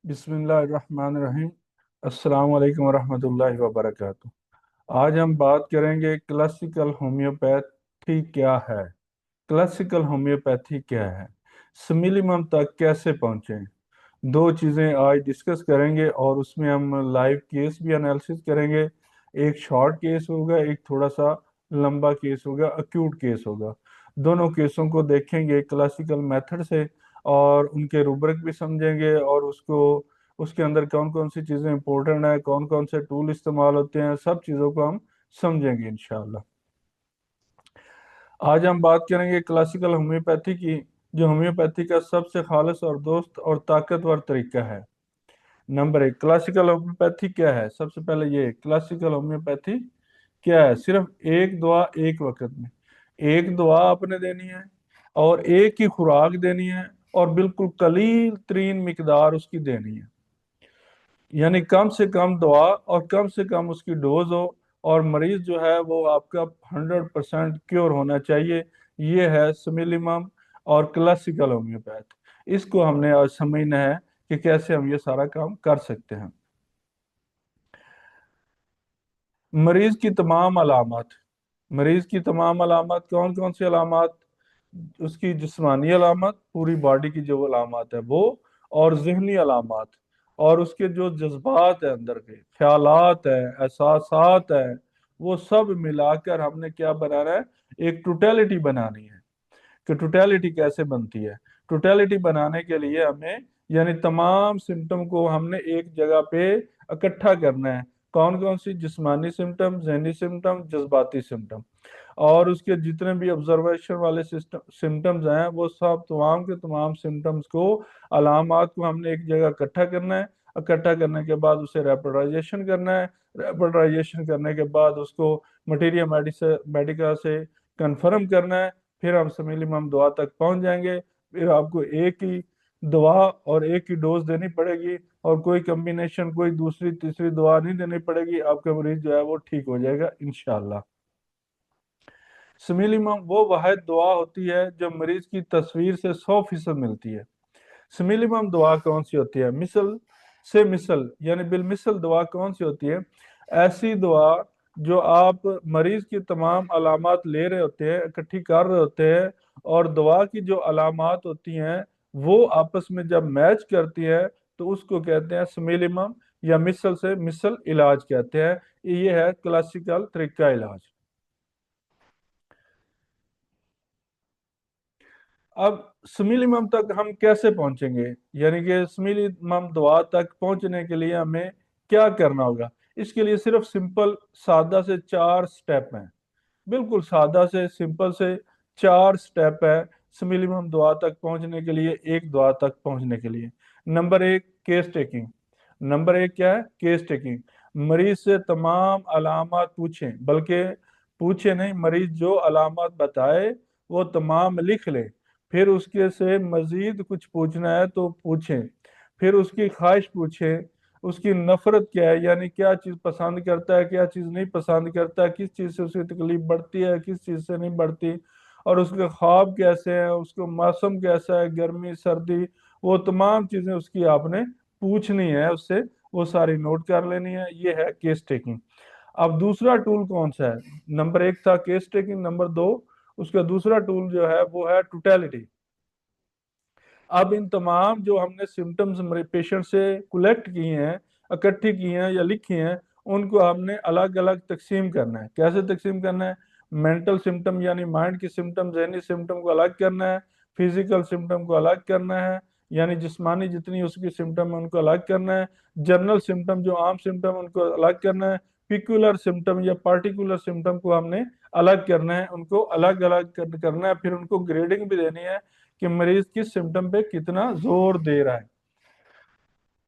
बिस्मिल्लाहिर्रहमानिर्रहीम। अस्सलाम वालेकुम वरहमतुल्लाहि वबरकातुहू। आज हम बात करेंगे क्लासिकल होम्योपैथी क्या है। क्लासिकल होम्योपैथी क्या है, मिनिमम तक कैसे पहुंचे। दो चीज़ें आज डिस्कस करेंगे और उसमें हम लाइव केस भी एनालिसिस करेंगे। एक शॉर्ट केस होगा, एक थोड़ा सा लंबा केस होगा, अक्यूट केस होगा। दोनों केसों को देखेंगे क्लासिकल मेथड से और उनके रूब्रिक भी समझेंगे और उसको उसके अंदर कौन कौन सी चीज़ें इंपॉर्टेंट है, कौन कौन से टूल इस्तेमाल होते हैं, सब चीज़ों को हम समझेंगे इंशाल्लाह। आज हम बात करेंगे क्लासिकल होम्योपैथी की, जो होम्योपैथी का सबसे खालिस और दोस्त और ताकतवर तरीका है। नंबर एक, क्लासिकल होम्योपैथी क्या है। सबसे पहले ये क्लासिकल होम्योपैथी क्या है, सिर्फ एक दवा एक वक्त में, एक दवा आपने देनी है और एक ही खुराक देनी है और बिल्कुल कलील तरीन मिकदार उसकी देनी है। यानी कम से कम दवा और कम से कम उसकी डोज हो और मरीज जो है वो आपका 100% क्योर होना चाहिए। ये है सिमिलीमम और क्लासिकल होम्योपैथ। इसको हमने आज समझना है कि कैसे हम ये सारा काम कर सकते हैं। मरीज की तमाम अलामत, मरीज की तमाम अलामत कौन कौन सी अलामत, उसकी जिस्मानी अलामत, पूरी बॉडी की जो अलामत है वो, और जहनी अलामत, और उसके जो जज्बात है, अंदर के ख्यालात है, एहसासात है, वो सब मिलाकर हमने क्या बनाना है, एक टोटेलिटी बनानी है। कि टोटेलिटी कैसे बनती है। टोटेलिटी बनाने के लिए हमें यानी तमाम सिम्टम को हमने एक जगह पे इकट्ठा करना है। कौन कौन सी, जिस्मानी सिम्टम, जहनी सिम्टम, जज्बाती सिम्टम, और उसके जितने भी ऑब्जर्वेशन वाले सिस्टम सिम्टम्स हैं वो सब तमाम के तमाम सिम्टम्स को, अलामात को हमने एक जगह इकट्ठा करना है। इकट्ठा करने के बाद उसे रैपिडाइजेशन करना है। रैपिडाइजेशन करने के बाद उसको मटीरियल मेडिका से कंफर्म करना है। फिर हम मिनिमम दवा तक पहुंच जाएंगे। फिर आपको एक ही दवा और एक ही डोज देनी पड़ेगी और कोई कम्बिनेशन, कोई दूसरी तीसरी दवा नहीं देनी पड़ेगी। आपका मरीज जो है वो ठीक हो जाएगा इंशाल्लाह। मिनिमम वो वाहिद दवा होती है जो मरीज की तस्वीर से 100% मिलती है। मिनिमम दवा कौन सी होती है, मिसल से मिसल यानी बिलमिसल दवा कौन सी होती है, ऐसी दवा जो आप मरीज की तमाम अलामात ले रहे होते हैं, इकट्ठी कर रहे होते हैं, और दवा की जो अलामात होती हैं वो आपस में जब मैच करती है तो उसको कहते हैं मिनिमम या मिसल से मिसल इलाज कहते हैं। ये है क्लासिकल तरीका इलाज। अब मिनिमम तक हम कैसे पहुंचेंगे, यानी कि मिनिमम दवा तक पहुंचने के लिए हमें क्या करना होगा। इसके लिए सिर्फ सिंपल सादा से 4 स्टेप हैं। बिल्कुल सादा से सिंपल से 4 स्टेप है मिनिमम दवा तक पहुंचने के लिए, एक दवा तक पहुंचने के लिए। नंबर एक, केस टेकिंग। नंबर एक क्या है, केस टेकिंग। मरीज से तमाम अलामत पूछें, बल्कि पूछे नहीं, मरीज जो अलामत बताए वो तमाम लिख ले। फिर उसके से मजीद कुछ पूछना है तो पूछें। फिर उसकी ख्वाहिश पूछें, उसकी नफरत क्या है, यानी क्या चीज़ पसंद करता है, क्या चीज़ नहीं पसंद करता, किस चीज़ से उसकी तकलीफ बढ़ती है, किस चीज़ से नहीं बढ़ती, और उसके ख्वाब कैसे हैं, उसको मौसम कैसा है, गर्मी सर्दी, वो तमाम चीज़ें उसकी आपने पूछनी है उससे, वो सारी नोट कर लेनी है। ये है केस टेकिंग। अब दूसरा टूल कौन सा है, नंबर एक था केस टेकिंग, नंबर दो उसका दूसरा टूल जो है वो है टोटेलिटी। अब इन तमाम जो हमने सिम्टम्स पेशेंट से कलेक्ट किए हैं, इकट्ठी की हैं या लिखी हैं, उनको हमने अलग अलग तकसीम करना है। कैसे तकसीम करना है, मेंटल सिम्टम यानी माइंड की सिम्टम, जहनी सिम्टम को अलग करना है, फिजिकल सिम्टम को अलग करना है, यानी जिस्मानी जितनी उसकी सिम्टम है उनको अलग करना है, जनरल सिम्टम जो आम सिम्टम उनको अलग करना है, पिकुलर सिम्टम या पार्टिकुलर सिम्टम को हमने अलग करना है, उनको अलग अलग करना है। फिर उनको ग्रेडिंग भी देनी है कि मरीज किस सिम्टम पे कितना जोर दे रहा है।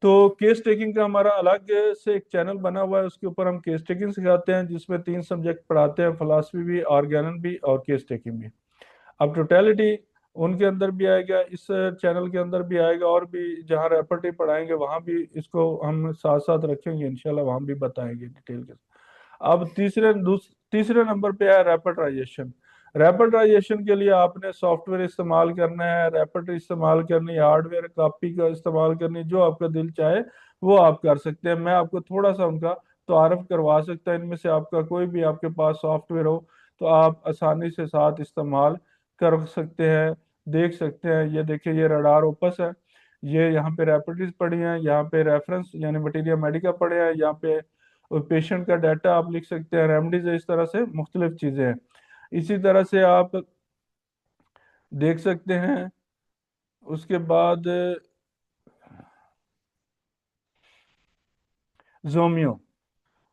तो केस टेकिंग का हमारा अलग से एक चैनल बना हुआ है, उसके ऊपर हम केस टेकिंग सिखाते हैं, जिसमें 3 सब्जेक्ट पढ़ाते हैं, फिलासफी भी, ऑर्गेनन भी और केस टेकिंग भी। अब टोटेलिटी उनके अंदर भी आएगा, इस चैनल के अंदर भी आएगा, और भी जहाँ रेपर्टी पढ़ाएंगे वहाँ भी इसको हम साथ साथ रखेंगे इंशाल्लाह, वहाँ भी बताएंगे डिटेल के साथ। अब तीसरे नंबर पे है रैपिडाइजेशन। रैपिडाइजेशन के लिए आपने सॉफ्टवेयर इस्तेमाल करना है, रैपिड इस्तेमाल करनी है, हार्डवेयर कॉपी का इस्तेमाल करनी, जो आपका दिल चाहे वो आप कर सकते हैं। मैं आपको थोड़ा सा उनका तारफ करवा सकता है। इनमें से आपका कोई भी आपके पास सॉफ्टवेयर हो तो आप आसानी से साथ इस्तेमाल कर सकते हैं, देख सकते हैं। ये देखिए, ये रडार ओपस है, ये यहाँ पे रैपिडिस पड़ी हैं, यहाँ पे रेफरेंस यानी मटीरिया मेडिका पड़े हैं, यहाँ पे पेशेंट का डाटा आप लिख सकते हैं, रेमडीज है, इस तरह से मुख्तलिफ चीज़ें हैं। इसी तरह से आप देख सकते हैं। उसके बाद जोमियो,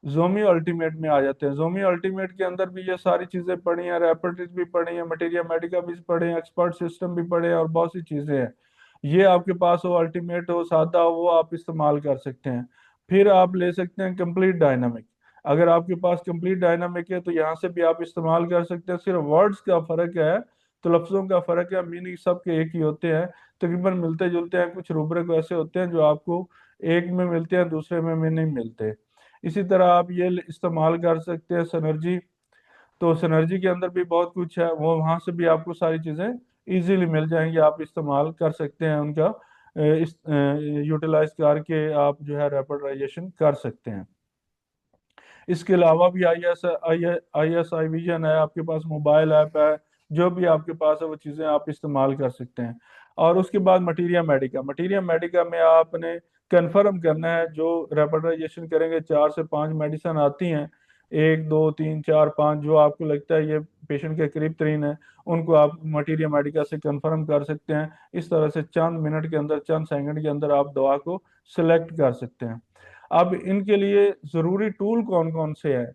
जोमियो अल्टीमेट में आ जाते हैं। जोमियो अल्टीमेट के अंदर भी ये सारी चीज़ें पड़ी हैं, रैपिडिस भी पड़ी हैं, मटीरिया मेडिका भी पड़े हैं, एक्सपर्ट सिस्टम भी पड़े हैं, और बहुत सी चीज़ें हैं। ये आपके पास हो, अल्टीमेट हो, सादा हो, वो आप इस्तेमाल कर सकते हैं। फिर आप ले सकते हैं कंप्लीट डायनामिक। अगर आपके पास कंप्लीट डायनामिक है तो यहाँ से भी आप इस्तेमाल कर सकते हैं। सिर्फ वर्ड्स का फर्क है, तो लफ्ज़ों का फर्क है, मीनिंग सबके एक ही होते हैं, तकरीबन मिलते जुलते हैं। कुछ रूब्रिक ऐसे होते हैं जो आपको एक में मिलते हैं, दूसरे में नहीं मिलते। इसी तरह आप ये इस्तेमाल कर सकते हैं सनर्जी। तो सनर्जी के अंदर भी बहुत कुछ है, वो वहाँ से भी आपको सारी चीज़ें इजीली मिल जाएंगी, आप इस्तेमाल कर सकते हैं उनका, इस यूटिलाइज करके आप जो है रैपिडाइजेशन कर सकते हैं। इसके अलावा भी आई एस आई विजन है, आपके पास मोबाइल ऐप है, जो भी आपके पास है वो चीज़ें आप इस्तेमाल कर सकते हैं। और उसके बाद मटीरिया मेडिका, मटीरिया मेडिका में आपने कंफर्म करना है, जो रेपिडाइजेशन करेंगे 4 से 5 मेडिसिन आती हैं, 1 2 3 4 5, जो आपको लगता है ये पेशेंट के करीब तरीन है, उनको आप मटीरिया मेडिका से कंफर्म कर सकते हैं। इस तरह से चंद मिनट के अंदर, चंद सेकंड के अंदर आप दवा को सिलेक्ट कर सकते हैं। अब इनके लिए ज़रूरी टूल कौन कौन से हैं,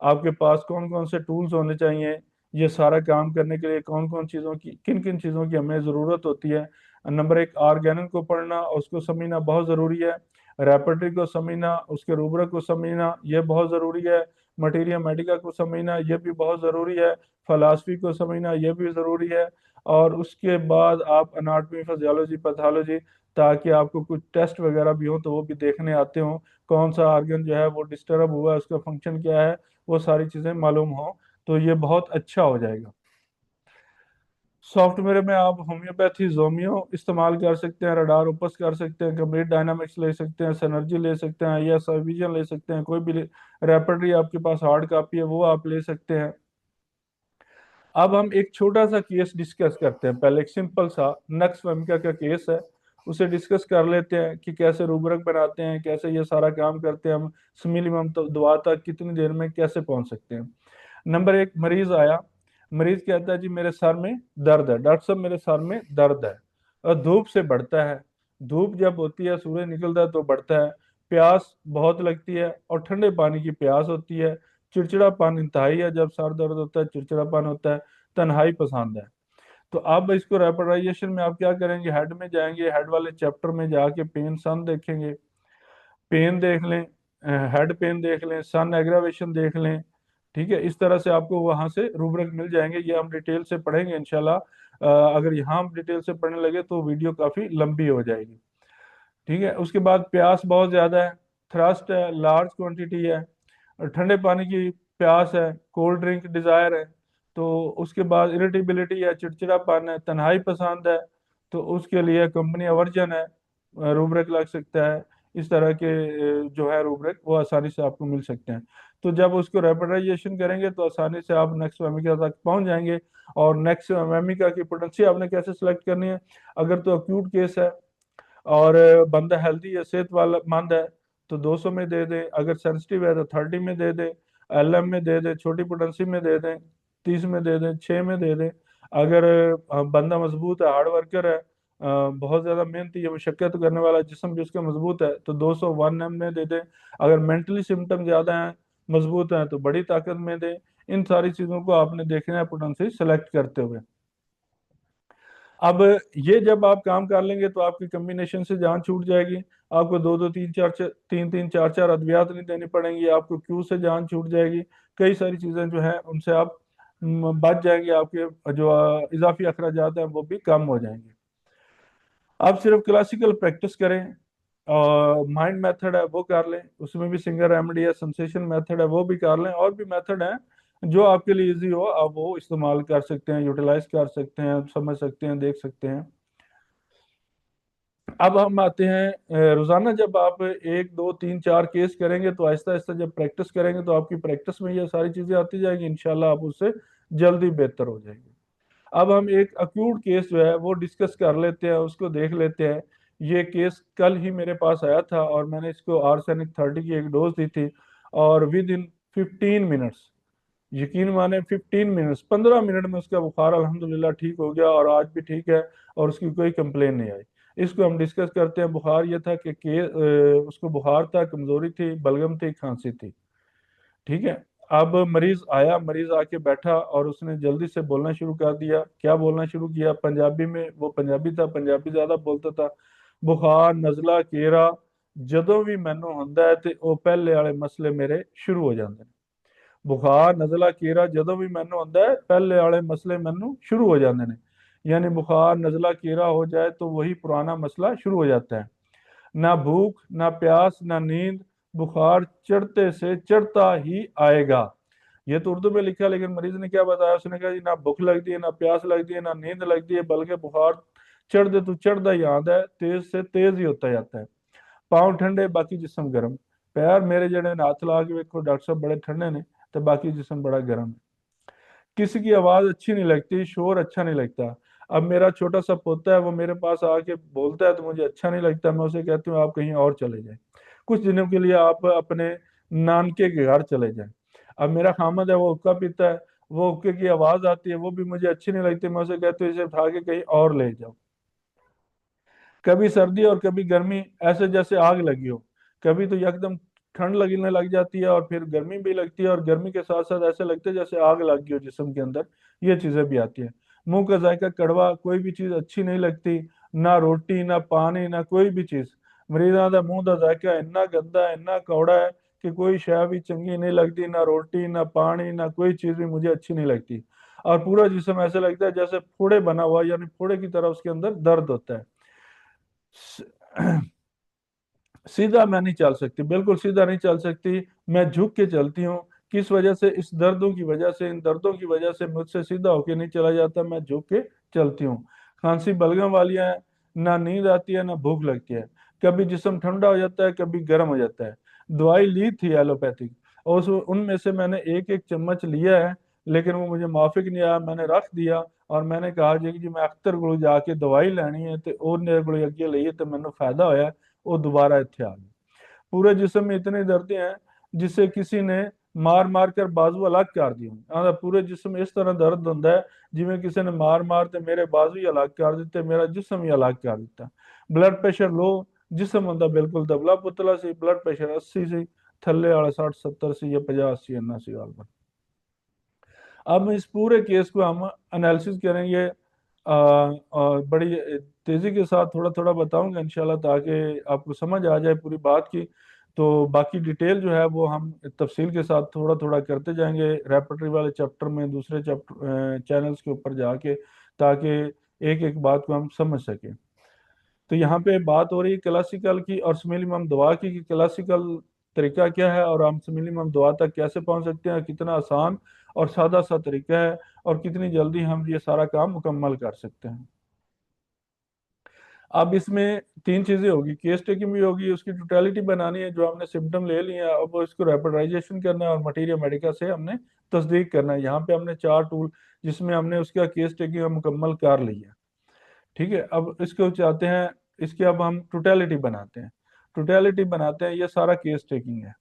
आपके पास कौन कौन से टूल्स होने चाहिए, ये सारा काम करने के लिए कौन कौन चीज़ों की, किन किन चीज़ों की हमें ज़रूरत होती है। नंबर एक, आर्गेनन को पढ़ना, उसको समझना बहुत ज़रूरी है। रेपर्टरी को समझना, उसके रूब्रिक को समझना, ये बहुत ज़रूरी है। मटीरिया मेडिका को समझना, ये भी बहुत ज़रूरी है। फलासफी को समझना, ये भी ज़रूरी है। और उसके बाद आप अनाटमी, फिजियोलॉजी, पैथोलॉजी, ताकि आपको कुछ टेस्ट वगैरह भी हो तो वो भी देखने आते हों, कौन सा ऑर्गन जो है वो डिस्टर्ब हुआ है, उसका फंक्शन क्या है, वो सारी चीज़ें मालूम हो, तो ये बहुत अच्छा हो जाएगा। सॉफ्टवेयर में आप होम्योपैथी, जोमियो इस्तेमाल कर सकते हैं, रडार ओपस कर सकते हैं, कंप्लीट डायनामिक्स ले सकते हैं, सनर्जी ले सकते हैं, या विजन ले सकते हैं, कोई भी रैपिडरी आपके पास हार्ड कॉपी है वो आप ले सकते हैं। अब हम एक छोटा सा केस डिस्कस करते हैं। पहले एक सिंपल सा नक्स वमिका का केस है, उसे डिस्कस कर लेते हैं कि कैसे रूब्रिक बनाते हैं, कैसे ये सारा काम करते हैं, हम मिनिमम तो दुआ तक कितनी देर में कैसे पहुंच सकते हैं। नंबर एक, मरीज आया, मरीज कहता है जी मेरे सर में दर्द है, डॉक्टर साहब मेरे सर में दर्द है, और धूप से बढ़ता है। धूप जब होती है, सूरज निकलता है तो बढ़ता है। प्यास बहुत लगती है और ठंडे पानी की प्यास होती है। चिड़चिड़ापन इंतहाई है, जब सर दर्द होता है चिड़चिड़ापन होता है। तन्हाई पसंद है। तो अब इसको रैपिडाइजेशन में आप क्या करेंगे, हेड में जाएंगे, हेड वाले चैप्टर में जाके पेन सन देखेंगे, पेन देख लें, हेड पेन देख लें, सन एग्रावेशन देख लें। ठीक है, इस तरह से आपको वहां से रूब्रिक मिल जाएंगे। ये हम डिटेल से पढ़ेंगे इंशाल्लाह। अगर यहाँ हम डिटेल से पढ़ने लगे तो वीडियो काफी लंबी हो जाएगी। ठीक है, उसके बाद प्यास बहुत ज्यादा है, थ्रस्ट है, लार्ज क्वांटिटी है, और ठंडे पानी की प्यास है, कोल्ड ड्रिंक डिजायर है। तो उसके बाद इरिटेबिलिटी है, चिड़चिड़ापन है, तन्हाई पसंद है, तो उसके लिए कंपनी अवर्जन है, रूब्रिक लग सकता है। इस तरह के जो है रूब्रिक वो आसानी से आपको मिल सकते हैं। तो जब उसको रैपिडाइजेशन करेंगे तो आसानी से आप नेक्स्ट वेमिका तक पहुंच जाएंगे। और नेक्स्ट वेमिका की पोटेंसी आपने कैसे सिलेक्ट करनी है, अगर तो अक्यूट केस है और बंदा हेल्दी है, सेहत वाला मंद है, तो 200 में दे दें। अगर सेंसिटिव है तो 30 में दे दें, एलएम में दे दें, छोटी पोटेंसी में दे दें, 30 में दे दें, 6 में दे दें। अगर बंदा मजबूत है, हार्ड वर्कर है, बहुत ज़्यादा मेहनती है, मशक्कत करने वाला जिस्म भी उसका मजबूत है, तो 201 में दे दें। अगर मेंटली सिम्टम ज़्यादा हैं, मजबूत हैं, तो बड़ी ताकत में दें। इन सारी चीज़ों को आपने देखना है पोटेंसी सेलेक्ट करते हुए। अब ये जब आप काम कर लेंगे तो आपकी कम्बिनेशन से जान छूट जाएगी। आपको दो दो तीन तीन चार चार अद्वियात नहीं देनी पड़ेंगी, आपको क्यू से जान छूट जाएगी। कई सारी चीज़ें जो है उनसे आप बच जाएंगे, आपके जो इजाफी अखराजात हैं वो भी कम हो जाएंगे। आप सिर्फ क्लासिकल प्रैक्टिस करें, और माइंड मेथड है वो कर लें, उसमें भी सिंगल रेमेडी है, सेंसेशन मेथड है वो भी कर लें, और भी मेथड है। जो आपके लिए इजी हो आप वो इस्तेमाल कर सकते हैं, यूटिलाइज कर सकते हैं, समझ सकते हैं, देख सकते हैं। अब हम आते हैं रोजाना जब आप एक दो तीन चार केस करेंगे तो आहिस्ता आहिस्ता जब प्रैक्टिस करेंगे तो आपकी प्रैक्टिस में ये सारी चीजें आती जाएंगी, इंशाल्लाह आप उससे जल्दी बेहतर हो जाएंगे। अब हम एक अक्यूट केस जो है वो डिस्कस कर लेते हैं, उसको देख लेते हैं। ये केस कल ही मेरे पास आया था और मैंने इसको आर्सेनिक 30 की एक डोज दी थी, और विद इन 15 मिनट्स, यकीन माने 15 मिनट्स, 15 मिनट में उसका बुखार अल्हम्दुलिल्लाह ठीक हो गया और आज भी ठीक है, और उसकी कोई कंप्लेन नहीं आई। इसको हम डिस्कस करते हैं। बुखार ये था कि उसको बुखार था, कमजोरी थी, बलगम थी, खांसी थी। ठीक है। अब मरीज आया, मरीज आके बैठा और उसने जल्दी से बोलना शुरू कर दिया। क्या बोलना शुरू किया? पंजाबी में, वो पंजाबी था, पंजाबी ज्यादा बोलता था। बुखार नजला केरा ਜਦੋਂ ਵੀ ਮੈਨੂੰ ਹੁੰਦਾ ਹੈ ਤੇ ਉਹ ਪਹਿਲੇ ਵਾਲੇ ਮਸਲੇ ਮੇਰੇ ਸ਼ੁਰੂ ਹੋ ਜਾਂਦੇ ਨੇ। बुखार नज़ला कीड़ा ਜਦੋਂ भी मैनू होता है पहले वाले मसले मैनू शुरू हो जाते हैं। यानी बुखार नज़ला कीड़ा हो जाए तो वही पुराना मसला शुरू हो जाता है। ना भूख ना प्यास ना नींद, बुखार चढ़ते से चढ़ता ही आएगा। ये तो उर्दू में लिखा है, लेकिन मरीज ने क्या बताया? उसने कहा जी ना भूख लगती है, ना प्यास लगती है, ना नींद लगती है, बल्कि बुखार चढ़ते तो चढ़ता ही आता है, तेज से तेज ही होता जाता है। पाँव ठंडे बाकी जिस्म गर्म। पैर मेरे जड़े ने हाथ ला के वेखो डॉक्टर साहब बड़े ठंडे ने, तो बाकी जिस्म बड़ा गर्म है। किसी की आवाज अच्छी नहीं लगती, शोर अच्छा नहीं लगता। अब मेरा छोटा सा पोता है, वो मेरे पास आके बोलता है तो मुझे अच्छा नहीं लगता, मैं उसे कहती हूँ आप कहीं और चले जाएं, कुछ दिनों के लिए आप अपने नानके के घर चले जाएं। अब मेरा खामद है, वो हुक्का पीता है, वो हुक्के की आवाज आती है, वो भी मुझे अच्छी नहीं लगती, मैं उसे कहती हूँ इसे उठा के कहीं और ले जाओ। कभी सर्दी और कभी गर्मी, ऐसे जैसे आग लगी हो। कभी तो एकदम ठंड लगने लग जाती है और फिर गर्मी भी लगती है, और गर्मी के साथ साथ ऐसे लगता है जैसे आग लग गई हो जिस्म के अंदर। ये चीजें भी आती है। मुंह का जायका कड़वा, कोई भी चीज अच्छी नहीं लगती, ना रोटी ना पानी ना कोई भी चीज। मरीज़ां दा मुंह का जायका इन्ना गंदा है, इन्ना कौड़ा है कि कोई शय भी चंगी नहीं लगती, ना रोटी ना पानी ना कोई चीज भी मुझे अच्छी नहीं लगती। और पूरा जिस्म ऐसे लगता है जैसे फोड़े बना हुआ, यानी फोड़े की तरह उसके अंदर दर्द होता है। सीधा मैं नहीं चल सकती, बिल्कुल सीधा नहीं चल सकती, मैं झुक के चलती हूँ। किस वजह से? इस दर्दों की वजह से, इन दर्दों की वजह से मुझसे सीधा होके नहीं चला जाता, मैं झुक के चलती हूँ। खांसी बलगम वाली है, ना नींद आती है ना भूख लगती है। कभी जिस्म ठंडा हो जाता है, कभी गर्म हो जाता है। दवाई ली थी एलोपैथिक, और उनमें से मैंने एक एक चम्मच लिया है, लेकिन वो मुझे माफिक नहीं आया, मैंने रख दिया। और मैंने कहा जी मैं अख्तर को जाके दवाई लेनी है, तो उन्हें को अगे ली तो मैंने फायदा होया, वो दोबारा इतने आ गए। पूरे जिस्म में इतनी दर्दें हैं जिसे किसी ने मार मार कर बाजू अलग कर दिए हों। पूरे जिस्म में इस तरह दर्द होता है जिमें किसी ने मार मार के मेरे बाजू ही अलग कर दिते, मेरा जिस्म ही अलग कर दिता। ब्लड प्रेशर लो, जिस्म होंदा बिल्कुल दबला पुतला सी, ब्लड प्रेशर 80 सी, थल्ले वाला 60 70 सी या 50 80 इन्ना सी गल। अब इस पूरे केस को हम एनालिसिस करेंगे, और बड़ी तेजी के साथ थोड़ा थोड़ा बताऊंगा इंशाल्लाह, ताकि आपको समझ आ जाए पूरी बात की। तो बाकी डिटेल जो है वो हम तफसील के साथ थोड़ा थोड़ा करते जाएंगे रेपर्टरी वाले चैप्टर में, दूसरे चैप्टर चैनल्स के ऊपर जाके, ताकि एक एक बात को हम समझ सकें। तो यहाँ पे बात हो रही है क्लासिकल की और मिनिमम दवा की, कि क्लासिकल तरीका क्या है और हम मिनिमम दवा तक कैसे पहुंच सकते हैं, कितना आसान और सादा सा तरीका है, और कितनी जल्दी हम ये सारा काम मुकम्मल कर सकते हैं। अब इसमें तीन चीजें होगी, केस टेकिंग भी होगी, उसकी टोटलिटी बनानी है, जो हमने सिम्टम ले लिए हैं अब वो इसको रैपिडाइजेशन करना है, और मटीरियल मेडिका से हमने तस्दीक करना है। यहाँ पे हमने चार टूल जिसमें हमने उसका केस टेकिंग मुकम्मल कर लिया। ठीक है। अब इसको चाहते हैं, इसके अब हम टोटलिटी बनाते हैं। टोटलिटी बनाते हैं, ये सारा केस टेकिंग है।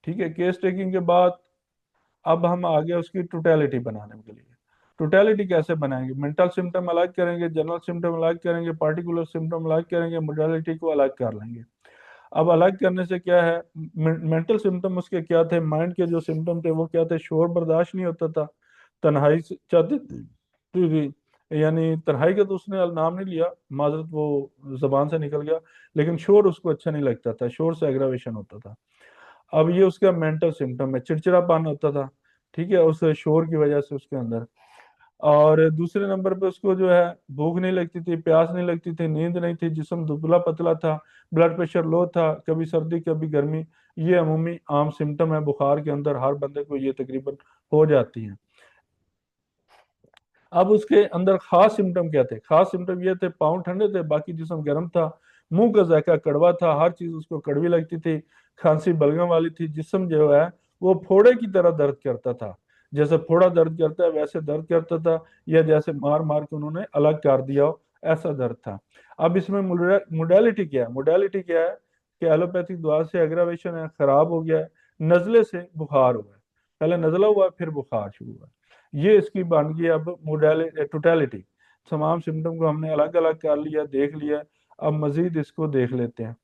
ठीक है। केस टेकिंग के बाद अब हम आगे उसकी टोटलिटी बनाने के लिए, टोटलिटी कैसे बनाएंगे? मेंटल सिम्टम अलग करेंगे, जनरल सिम्टम अलग करेंगे, पार्टिकुलर सिम्टम अलग करेंगे, मोडालिटी को अलग कर लेंगे। अब अलग करने से क्या है? मेंटल सिम्टम उसके क्या थे? माइंड के जो सिम्टम थे वो क्या थे? शोर बर्दाश्त नहीं होता था, तन्हाई से चाहती थी, यानी तन्हाई का तो उसने नाम नहीं लिया, माजरत वो जबान से निकल गया, लेकिन शोर उसको अच्छा नहीं लगता था, शोर से एग्रावेशन होता था। अब ये उसका मेंटल सिम्टम है, चिड़चिड़ापन होता था। ठीक है, उस शोर की वजह से उसके अंदर। और दूसरे नंबर पे उसको जो है भूख नहीं लगती थी, प्यास नहीं लगती थी, नींद नहीं थी, जिस्म दुबला पतला था, ब्लड प्रेशर लो था, कभी सर्दी कभी गर्मी, ये अमूमी आम सिम्टम है, बुखार के अंदर हर बंदे को ये तकरीबन हो जाती हैं। अब उसके अंदर खास सिम्टम क्या थे? खास सिम्टम ये थे, पाँव ठंडे थे, बाकी जिस्म गर्म था, मुंह का जायका कड़वा था, हर चीज उसको कड़वी लगती थी, खांसी बलगम वाली थी, जिस्म जो है वो फोड़े की तरह दर्द करता था, जैसे फोड़ा दर्द करता है वैसे दर्द करता था, या जैसे मार मार के उन्होंने अलग कर दिया हो, ऐसा दर्द था। अब इसमें मोडेलिटी क्या है? मोडेलिटी क्या है कि एलोपैथिक दवा से एग्रावेशन है, खराब हो गया है, नजले से बुखार हुआ है, पहले नजला हुआ फिर बुखार शुरू हुआ। ये इसकी बन गई अब मोडाली टोटलिटी। तमाम सिम्टम को हमने अलग अलग कर लिया, देख लिया। अब मजीद इसको देख लेते हैं।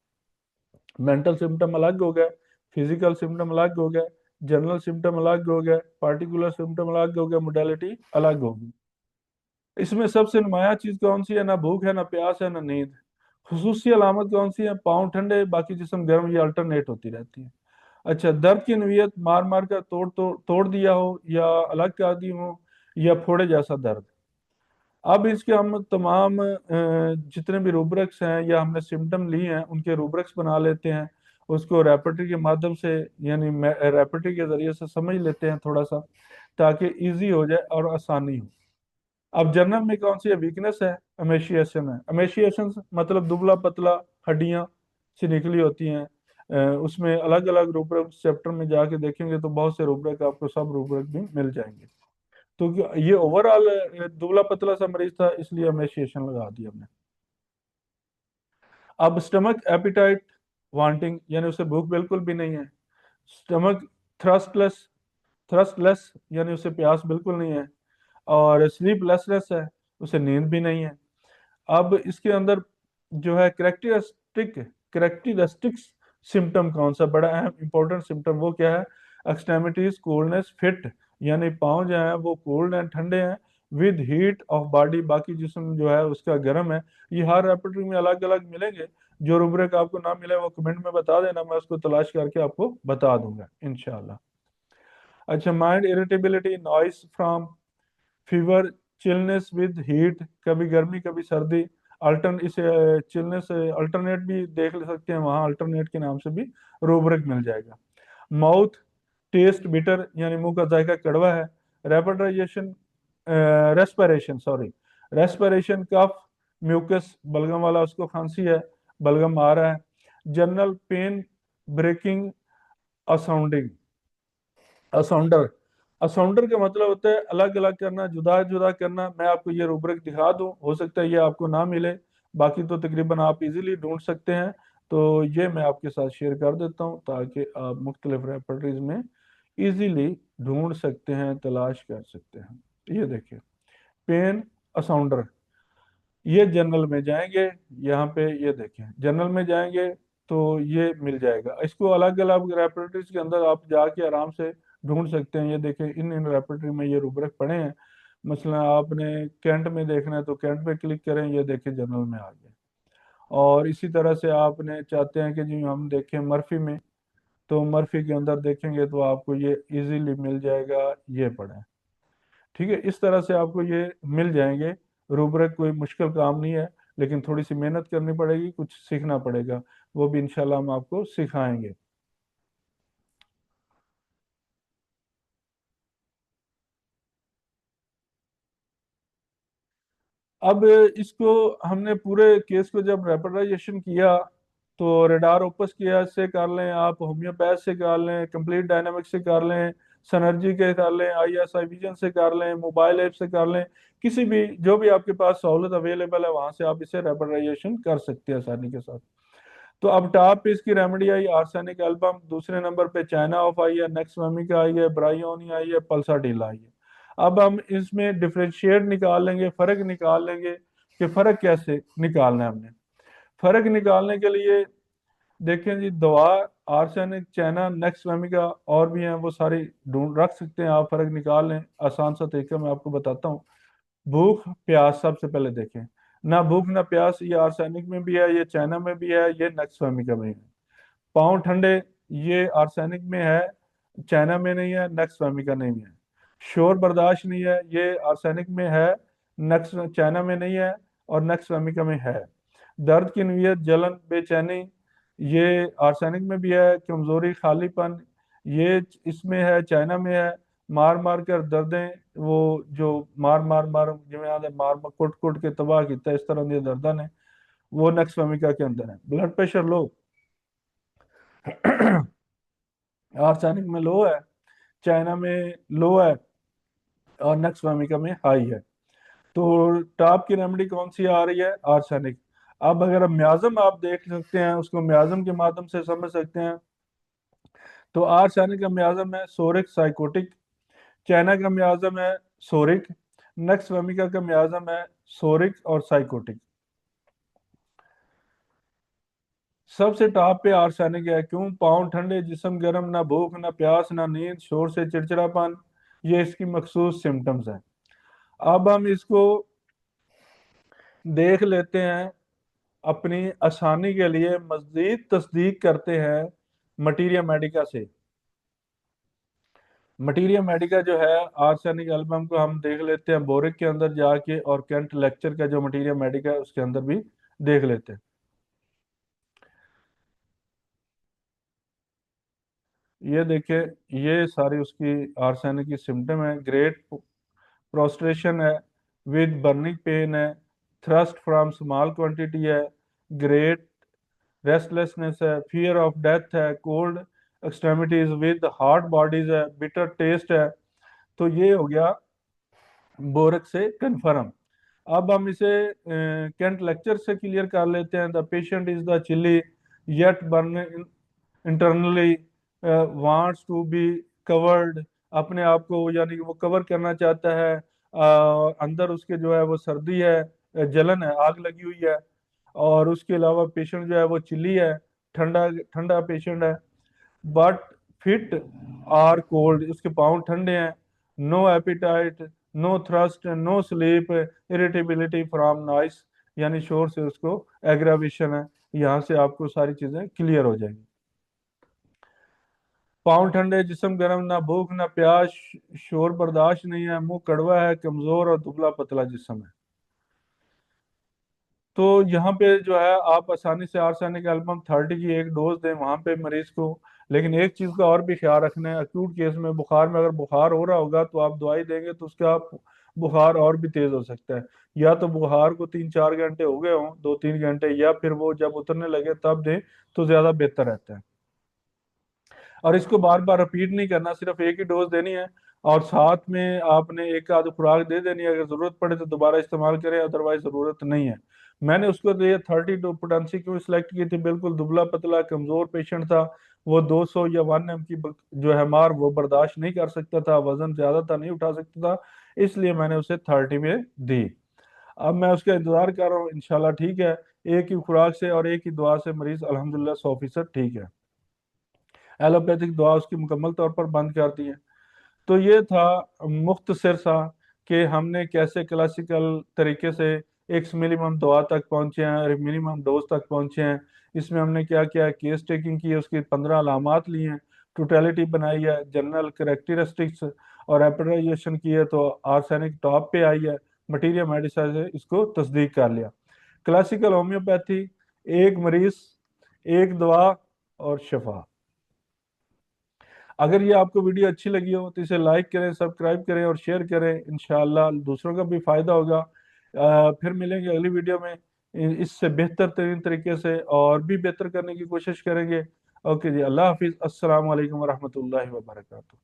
मेंटल सिम्टम अलग हो गए, फिजिकल सिम्टम अलग हो गए, जनरल सिम्टम अलग हो गए, पार्टिकुलर सिम्टम अलग हो गए, मोडालिटी अलग होगी। इसमें सबसे नुमाया चीज कौन सी है? ना भूख है, ना प्यास है, ना नींद। खुसूसी अलामत कौन सी है? पाँव ठंडे, बाकी जिस्म गर्म, ये अल्टरनेट होती रहती है। अच्छा, दर्द की नोयत मार मार कर तोड़ तोड़ तोड़ दिया हो या अलग कर दी हो, या फोड़े जैसा दर्द। अब इसके हम तमाम जितने भी रूब्रिक्स हैं या हमने सिम्टम लिए हैं उनके रूब्रिक्स बना लेते हैं, उसको रेपर्टरी के माध्यम से, यानी रेपर्टरी के जरिए से समझ लेते हैं थोड़ा सा, ताकि इजी हो जाए और आसानी हो। अब जनरल में कौन सी है? वीकनेस है, एमेशिएशन है। एमेशिएशन मतलब दुबला पतला, हड्डियां सी निकली होती हैं। उसमें अलग अलग रूब्रिक चैप्टर में जाके देखेंगे तो बहुत से रूब्रिक आपको सब रूब्रिक भी मिल जाएंगे। तो ये ओवरऑल दुबला पतला सा मरीज था, इसलिए एमेशिएशन लगा दी हमने। अब स्टमक एपिटाइट वांटिंग, यानी उसे भूख बिल्कुल भी नहीं है। स्टमक थ्रस्टलेस, थ्रस्टलेस यानी उसे प्यास बिल्कुल नहीं है। और स्लीपलेसनेस है, उसे नींद भी नहीं है। अब इसके अंदर जो है करेक्टरिस्टिक्स सिम्टम कौन सा बड़ा अहम इंपॉर्टेंट सिम्टम, वो क्या है? एक्सट्रीमिटीज कोल्डनेस फिट, यानी पाँव जो है वो कोल्ड एंड ठंडे हैं, विद हीट ऑफ बॉडी, बाकी जिस्म जो है उसका गर्म है। ये हर रेपर्टरी में अलग अलग मिलेंगे। जो रुब्रिक आपको ना मिले वो कमेंट में बता देना, मैं उसको तलाश करके आपको बता दूंगा इंशाल्लाह। अच्छा, mind irritability, noise from, fever, chillness with heat, कभी गर्मी कभी सर्दी। अल्टरन इसे चिलनेस अल्टरनेट भी देख ले सकते हैं, वहाँ अल्टरनेट के नाम से भी रूब्रिक मिल जाएगा। माउथ टेस्ट बिटर, यानी मुंह का जायका कड़वा है। रेपिटाइजेशन, respiration sorry, respiration cough, mucus बलगम वाला, उसको खांसी है, बलगम आ रहा है। जनरल पेन, ब्रेकिंग, असाउंडिंग, असाउंडर। असाउंडर का मतलब होता है अलग अलग करना, जुदा जुदा करना। मैं आपको ये रूब्रिक दिखा दूं, हो सकता है ये आपको ना मिले, बाकी तो तकरीबन आप इजीली ढूंढ सकते हैं। तो ये मैं आपके साथ शेयर कर देता हूं ताकि आप मुख्तलिफ रेपर्टरीज में इजीली ढूंढ सकते हैं, तलाश कर सकते हैं। ये देखिए, पेन, असाउंडर, ये जनरल में जाएंगे, यहाँ पे ये देखें जनरल में जाएंगे तो ये मिल जाएगा। इसको अलग अलग रेपर्टरीज के अंदर आप जाके आराम से ढूंढ सकते हैं। ये देखें, इन इन रेपर्टरी में ये रूब्रिक पड़े हैं। मसलन आपने कैंट में देखना है तो कैंट पे क्लिक करें, ये देखें जनरल में आ गया। और इसी तरह से आपने चाहते हैं कि जी हम देखें मर्फी में, तो मर्फी के अंदर देखेंगे तो आपको ये इजीली मिल जाएगा, ये पड़े। ठीक है, इस तरह से आपको ये मिल जाएंगे। रूब्रिक कोई मुश्किल काम नहीं है, लेकिन थोड़ी सी मेहनत करनी पड़ेगी, कुछ सीखना पड़ेगा, वो भी इंशाल्लाह हम आपको सिखाएंगे। अब इसको हमने पूरे केस को जब रेपिटाइजेशन किया तो रेडार ओपस किया से कर लें, आप होम्योपैथ से कर लें, कंप्लीट डायनामिक्स से कर लें, सनर्जी के कर लें, ISI विजन से कर लें, मोबाइल ऐप से कर लें, किसी भी जो भी आपके पास सहूलत अवेलेबल है वहां से आप इसे रेपिटाइजेशन कर सकते हैं आसानी के साथ। तो अब टॉप पे इसकी रेमेडी आई आर्सेनिक एल्बम, दूसरे नंबर पे चाइना ऑफ आई है, नेक्स्ट का आई है, ब्रायोनी आई है, पल्सा डीला आई है। अब हम इसमें डिफरेंशिएट निकाल लेंगे, फर्क निकाल लेंगे कि फर्क कैसे निकालना है हमने। फर्क निकालने के लिए देखें जी, दवा आर्सेनिक, चाइना, नेक्स्ट का और भी हैं, वो सारी ढूंढ रख सकते हैं आप, फर्क निकाल लें। आसान सा तरीका मैं आपको बताता हूँ। भूख प्यास सबसे पहले देखें, ना भूख ना प्यास, ये आर्सेनिक में भी है, ये चाइना में भी है, ये नक्सवामी में है। पाँव ठंडे, ये आर्सेनिक में है, चाइना में नहीं है, नक्सवामी का नहीं है। शोर बर्दाश्त नहीं है, ये आर्सेनिक में है, नक्स चाइना में नहीं है, और नक्सवामी में है। दर्द की नोयत, जलन, बेचैनी, ये आर्सेनिक में भी है, कमजोरी, खालीपन, ये इसमें है, चाइना में है। मार मार कर दर्दें, वो जो मार मार मार जिवें आदे मार मार कुट कुट के तबाह किया, इस तरह दी दर्दां ने, वो नक्सवामिका के अंदर है। ब्लड प्रेशर लो, आर्सेनिक में लो है, चाइना में लो है, और नक्सवामिका में हाई है। तो टॉप की रेमेडी कौन सी आ रही है? आर्सेनिक। अब अगर म्याज़म आप देख सकते हैं, उसको म्याज़म के माध्यम से समझ सकते हैं। तो आर्सेनिक का म्याज़म है सोरिक साइकोटिक, चाइना का म्याज़म है सोरिक, नक्सवामिका का म्याज़म है सोरिक और साइकोटिक। सबसे टॉप पे आर्सेनिक है। क्यों? पाँव ठंडे, जिस्म गर्म, ना भूख ना प्यास ना नींद, शोर से चिड़चिड़ापन, ये इसकी मखसूस सिम्टम्स हैं। अब हम इसको देख लेते हैं, अपनी आसानी के लिए मज़ीद तस्दीक करते हैं मटीरिया मेडिका से। मटीरिया मेडिका जो है, आर्सेनिक एल्बम को हम देख लेते हैं बोरिक के अंदर जाके, और कैंट लेक्चर का जो मटीरिया मेडिका है उसके अंदर भी देख लेते हैं। ये देखिए, ये सारी उसकी आर्सेनिक की सिम्टम है। ग्रेट प्रोस्ट्रेशन है, विद बर्निंग पेन है, थ्रस्ट फ्रॉम स्मॉल क्वांटिटी है, ग्रेट रेस्टलेसनेस है, फियर ऑफ डेथ है, cold extremities with hot bodies है, बिटर टेस्ट है। तो ये हो गया बोरक से कन्फर्म। अब हम इसे कैंट लेक्चर से क्लियर कर लेते हैं। The patient is the chilly yet burn internally, wants to be covered, अपने आप को यानी कि वो कवर करना चाहता है। अंदर उसके जो है वो सर्दी है, जलन है, आग लगी हुई है। और उसके अलावा पेशेंट जो है वो चिल्ली है, ठंडा ठंडा पेशेंट है। बट फिट आर कोल्ड, उसके पाँव ठंडे हैं। No appetite, no thirst, no sleep, irritability from noise, यानी शोर से उसको एग्रावेशन है। यहाँ से आपको सारी चीजें क्लियर हो जाएंगी। पाँव ठंडे, जिस्म गर्म, ना भूख ना प्यास, शोर बर्दाश्त नहीं है, मुंह कड़वा है, कमजोर और दुबला पतला जिस्म है। तो यहाँ पे जो है आप आसानी से आर्सेनिक एल्बम 30 की एक डोज दें वहां पे मरीज को। लेकिन एक चीज का और भी ख्याल रखना है, अक्यूट केस में बुखार में, अगर बुखार हो रहा होगा तो आप दवाई देंगे तो उसका बुखार और भी तेज हो सकता है। या तो बुखार को 3-4 घंटे हो गए हों, 2-3 घंटे, या फिर वो जब उतरने लगे तब दें तो ज्यादा बेहतर रहता है। और इसको बार बार रिपीट नहीं करना, सिर्फ एक ही डोज देनी है। और साथ में आपने एक आध खुराक दे देनी है, अगर जरूरत पड़े तो दोबारा इस्तेमाल करें, अदरवाइज जरूरत नहीं है। मैंने उसको लिए 32 पोटेंसी क्यों सिलेक्ट की थी? बिल्कुल दुबला पतला कमजोर पेशेंट था। वो 200 या 1 एम की जो है मार वो बर्दाश्त नहीं कर सकता था, वजन ज्यादा था, नहीं उठा सकता था। इसलिए मैंने उसे 30 में दी। अब मैं उसका इंतजार कर रहा हूँ, इंशाल्लाह ठीक है। एक ही खुराक से और एक ही दवा से मरीज अल्हम्दुलिल्लाह 100% ठीक है। एलोपैथिक दवा उसकी मुकम्मल तौर पर बंद कर दी है। तो ये था मुख्तसर सा कि हमने कैसे क्लासिकल तरीके से एक मिनिमम दवा तक पहुंचे हैं और मिनिमम डोज तक पहुंचे हैं। इसमें हमने क्या किया, केस टेकिंग की है, उसकी 15 अलामात ली हैं, टोटेलिटी बनाई है, जनरल करेक्टरिस्टिक्स और एप्रोजाइजेशन की है, तो आर्सेनिक टॉप पे आई है। मटीरियल मेडिसिन से इसको तस्दीक कर लिया। क्लासिकल होम्योपैथी, एक मरीज, एक दवा और शफा। अगर ये आपको वीडियो अच्छी लगी हो तो इसे लाइक करें, सब्सक्राइब करें और शेयर करें, इंशाल्लाह दूसरों का भी फायदा होगा। फिर मिलेंगे अगली वीडियो में इससे बेहतर तरीन तरीके से, और भी बेहतर करने की कोशिश करेंगे। ओके जी, अल्लाह हाफिज, अस्सलाम वालेकुम वरहमतुल्लाहि वबरकातुहू।